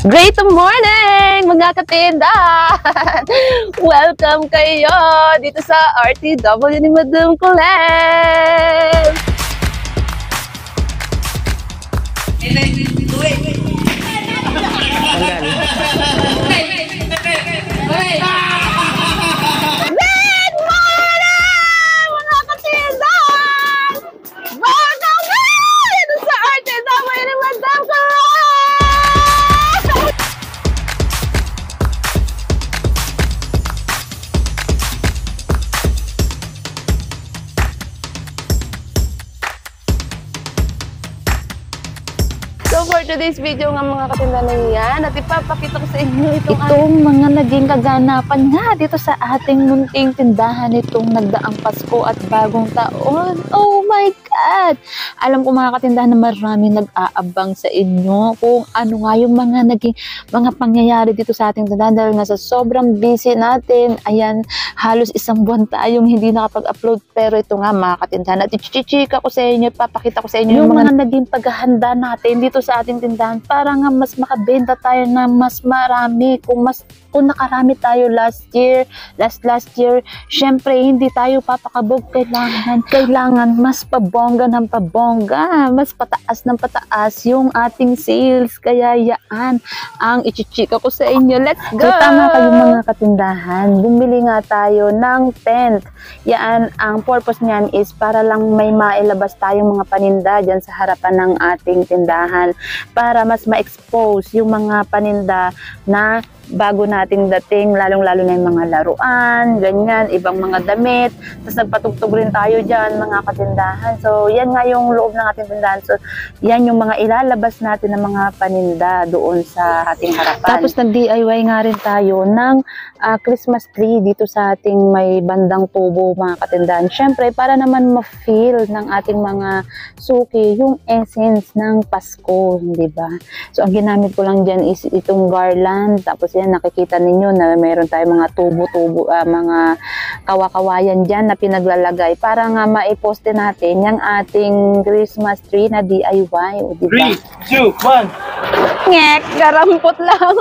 Great morning mga katindahan! Welcome kayo dito sa RTW ni Madam Colette! So for today's video nga mga katindahan yan, at ipapakita ko sa inyo itong mga naging kaganapan nga dito sa ating munting tindahan itong nagdaang Pasko at bagong taon. Oh my God! Alam ko mga katindahan na maraming nag-aabang sa inyo kung ano nga yung mga pangyayari dito sa ating tindahan dahil nga sa sobrang busy natin. Ayan, halos isang buwan tayong hindi nakapag-upload, pero ito nga mga katindahan at i-chika ko sa inyo, ipapakita ko sa inyo yung mga naging paghahanda natin dito sa ating tindahan para nga mas makabenta tayo na mas marami. Kung nakarami tayo last year, syempre hindi tayo papakabog, kailangan mas pabongga ng pabongga, mas pataas ng pataas yung ating sales. Kaya yan ang ichichika ko sa inyo. Let's go! So tama kayo mga katindahan, bumili nga tayo ng tent. Yan, ang purpose niyan is para lang may mailabas tayong mga paninda dyan sa harapan ng ating tindahan para mas ma-expose yung mga paninda na bago nating dating, lalong-lalo na yung mga laruan, ganyan, ibang mga damit. Tapos nagpatugtog rin tayo dyan, mga katindahan. So, yan nga yung loob ng ating tindahan. So, yan yung mga ilalabas natin ng mga paninda doon sa ating harapan. Tapos nag-DIY nga rin tayo ng Christmas tree dito sa ating may bandang tubo, mga katindahan. Syempre, para naman ma-feel ng ating mga suki yung essence ng Pasko, di ba? So, ang ginamit ko lang dyan is itong garland. Tapos yan, nakikita ninyo na mayroon tayong mga tubo-tubo, mga kawakawayan dyan na pinaglalagay para nga maiposte natin yung ating Christmas tree na DIY. O, diba? 3, 2, 1! Ngek! Garampot lang!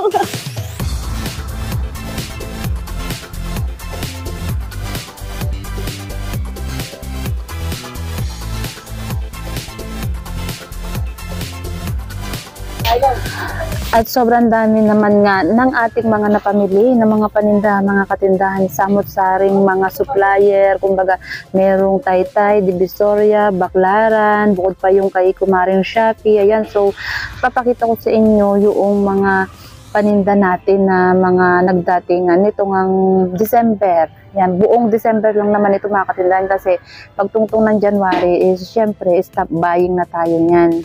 At sobrang dami naman nga ng ating mga napamili ng mga paninda, mga katindahan, samot-saring mga supplier, kumbaga merong Taytay, Divisoria, Baclaran, bukod pa yung kay Kumaring Shopee. Ayan, so papakita ko sa inyo yung mga paninda natin na mga nagdatingan nitong ang December. Yan, buong December lang naman ito mga katindahan kasi pagtungtong ng January is syempre stop buying na tayo niyan.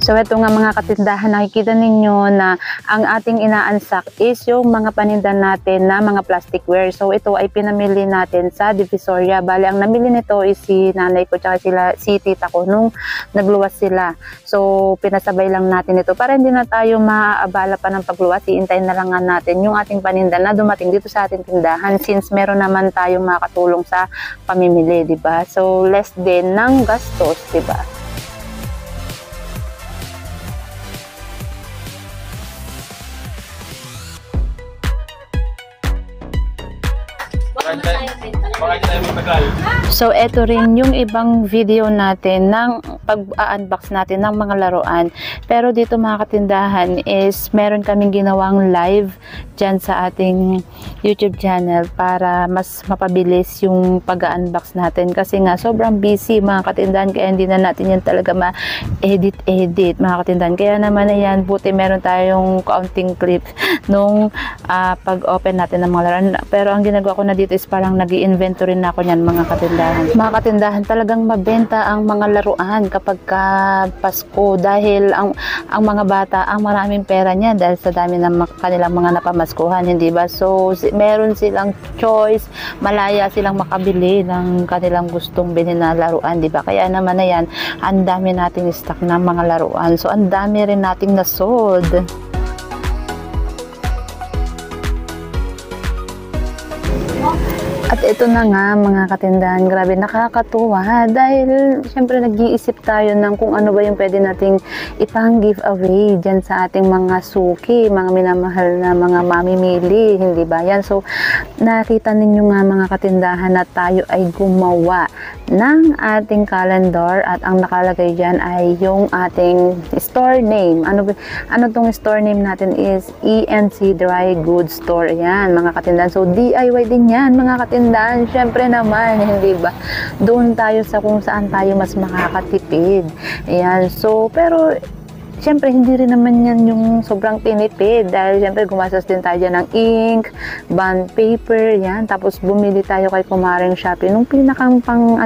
So ito nga mga katindahan, nakikita ninyo na ang ating inaansak is yung mga paninda natin na mga plasticware. So ito ay pinamili natin sa Divisoria. Bali, ang namili nito is si nanay ko tsaka si tita ko nung nagluwas sila. So pinasabay lang natin ito para hindi na tayo maaabala pa ng pagluwas. Iintayin na lang natin yung ating paninda na dumating dito sa ating tindahan since meron naman tayong makakatulong sa pamimili, diba? So less din ng gastos, diba? So eto rin yung ibang video natin ng pag-unbox natin ng mga laruan. Pero dito mga katindahan is meron kaming ginawang live dyan sa ating YouTube channel para mas mapabilis yung pag-unbox natin. Kasi nga sobrang busy mga katindahan kaya hindi na natin yan talaga ma-edit mga katindahan. Kaya naman ayan, buti meron tayong kaunting clips nung pag-open natin ng mga laruan. Pero ang ginagawa ko na dito is parang nag-i-inventory na ako niyan mga katindahan. Mga katindahan, talagang mabenta ang mga laruan kapag Pasko dahil ang mga bata ang maraming pera niya dahil sa dami ng kanilang mga napamaskuhan, hindi ba? So meron silang choice, malaya silang makabili ng kanilang gustong bilhin na laruan, di ba? Kaya naman na yan, ang dami nating stock ng mga laruan. So ang dami rin nating na-sold. At ito na nga mga katindahan, grabe nakakatuwa dahil syempre nag-iisip tayo ng kung ano ba yung pwede nating ipang giveaway dyan sa ating mga suki, mga minamahal na mga mamimili, hindi ba yan? So nakita ninyo nga mga katindahan na tayo ay gumawa ng ating calendar at ang nakalagay dyan ay yung ating store name. Ano tong store name natin is ENC Dry Goods Store. Yan mga katindahan. So DIY din yan mga katindahan. Syempre naman, hindi ba? Doon tayo sa kung saan tayo mas makakatipid. Ayan. So, pero syempre, hindi rin naman yan yung sobrang tinipid dahil syempre gumastos din tayo dyan ng ink, bond paper, yan. Tapos bumili tayo kay Kumaring Shopee nung pinakang pang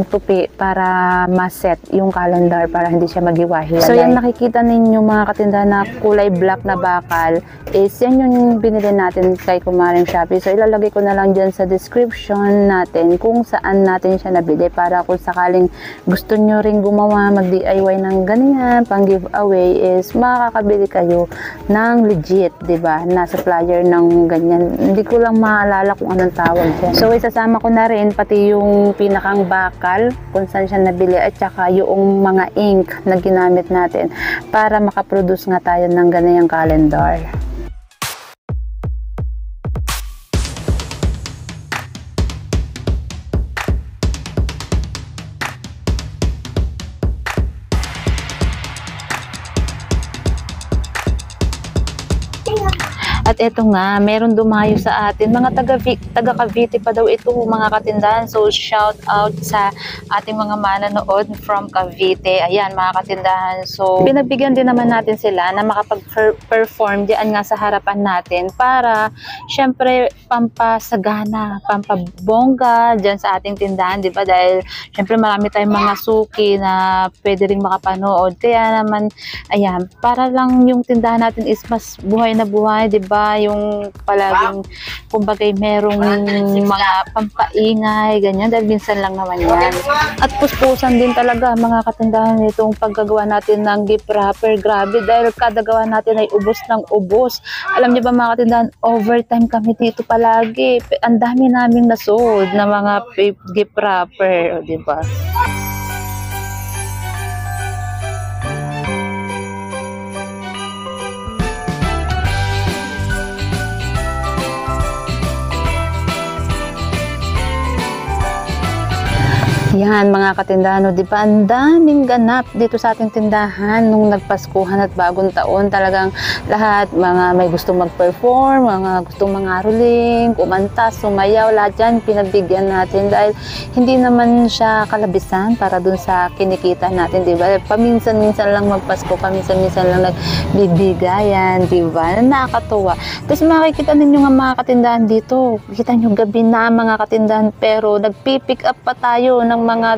tupi para maset yung calendar para hindi siya magiwahi. So yung nakikita ninyo mga katindahan na kulay black na bakal is yan yung binili natin kay Kumaring Shopee. So ilalagay ko na lang dyan sa description natin kung saan natin siya nabili para kung sakaling gusto nyo rin gumawa, mag-DIY ng ganyan pang giveaway is makakabili kayo ng legit, 'di ba? Na supplier ng ganyan. Hindi ko lang maalala kung anong tawag diyan. So isasama ko na rin pati yung pinakang bakal kung saan siya nabili at saka yung mga ink na ginamit natin para makaproduce nga tayo ng ganyan calendar. At eto nga, meron dumayo sa atin, mga taga Cavite pa daw ito mga katindahan. So shout out sa ating mga manonood from Cavite. Ayan mga katindahan. So pinagbigyan din naman natin sila na makapag-perform diyan nga sa harapan natin para syempre pampasagana, pampabongga diyan sa ating tindahan, 'di ba? Dahil syempre marami tayong mga suki na pwede ring makapanood. Kaya naman ayan, para lang yung tindahan natin is mas buhay na buhay, 'di ba? Yung palaging kumbagay merong mga pampaingay ganyan dahil minsan lang naman yan. At puspusan din talaga mga katindahan itong paggagawa natin ng gift wrapper. Grabe dahil kada gawa natin ay ubos ng ubos. Alam niyo ba mga katindahan, overtime kami dito palagi. Ang dami naming nasold na mga gift wrapper, di ba? Yan mga katindahan, di ba? Ang daming ganap dito sa ating tindahan nung nagpaskuhan at bagong taon. Talagang lahat, mga may gustong mag-perform, mga gustong mangaroling, kumanta, sumayaw, lahat yan pinagbigyan natin dahil hindi naman siya kalabisan para dun sa kinikita natin, di ba? Paminsan-minsan lang magpasko, paminsan-minsan lang nagbibigayan, di ba? Nakakatuwa. Tapos makikita ninyo nga mga katindahan dito, kita nyo gabi na mga katindahan pero nagpipick up pa tayo ng mga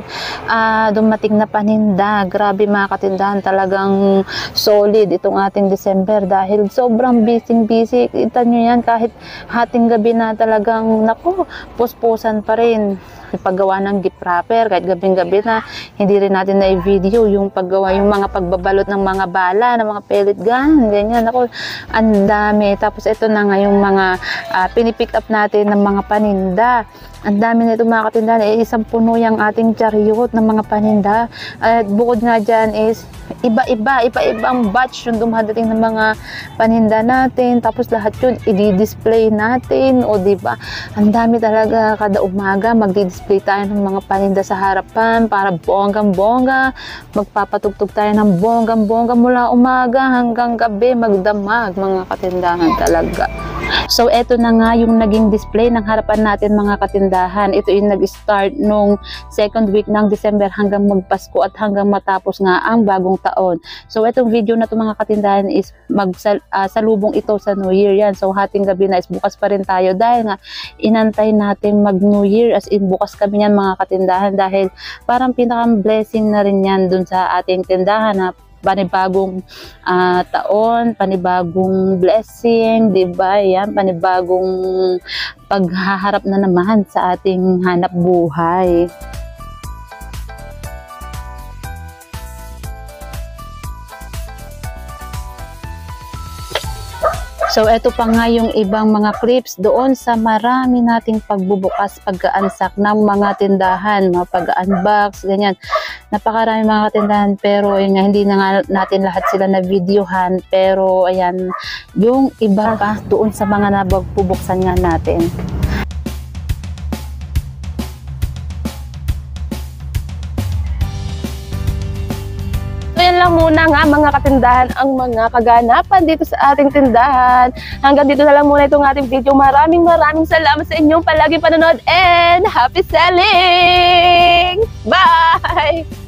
dumating na paninda. Grabe mga katindahan, talagang solid itong ating December dahil sobrang busy. Kita nyo yan, kahit hating gabi na talagang naku, puspusan pa rin paggawa ng gift wrapper. Kahit gabing-gabi na, hindi rin natin na i-video yung paggawa, yung mga pagbabalot ng mga bala, ng mga pellet gun, ganyan. Ako, ang dami. Tapos ito na nga yung mga pinipick up natin ng mga paninda. Ang dami nito mga katindahan, isang puno yung ating chariot ng mga paninda. At bukod nga dyan is iba-ibang batch yung dumadating ng mga paninda natin. Tapos lahat yun i-display natin, o diba? Ang dami talaga, kada umaga magdi-display tayo ng mga paninda sa harapan para bonggang-bongga. Magpapatugtog tayo ng bonggang-bongga mula umaga hanggang gabi, magdamag mga katindahan talaga. So eto na nga yung naging display ng harapan natin mga katindahan. Ito yung nag-start nung second week ng December hanggang magpasko at hanggang matapos nga ang bagong taon. So etong video na to mga katindahan is salubong ito sa New Year yan. So hating gabi na is bukas pa rin tayo dahil nga inantay natin mag New Year, as in bukas kami yan mga katindahan dahil parang pinakang blessing na rin yan dun sa ating tindahan na panibagong taon, panibagong blessing, di ba? Yan, panibagong paghaharap na naman sa ating hanap buhay. So, eto pa nga yung ibang mga clips doon sa marami nating pagbubukas, pag-aansak ng mga tindahan, mga pag-unbox, ganyan. Napakarami mga tindahan, pero yun nga, hindi na nga natin lahat sila na videohan. Pero, ayan, yung iba pa doon sa mga nabubuksan nga natin. So yan lang muna nga mga katindahan ang mga kaganapan dito sa ating tindahan. Hanggang dito na lang muna itong ating video. Maraming salamat sa inyong palagi panonood and happy selling! Bye!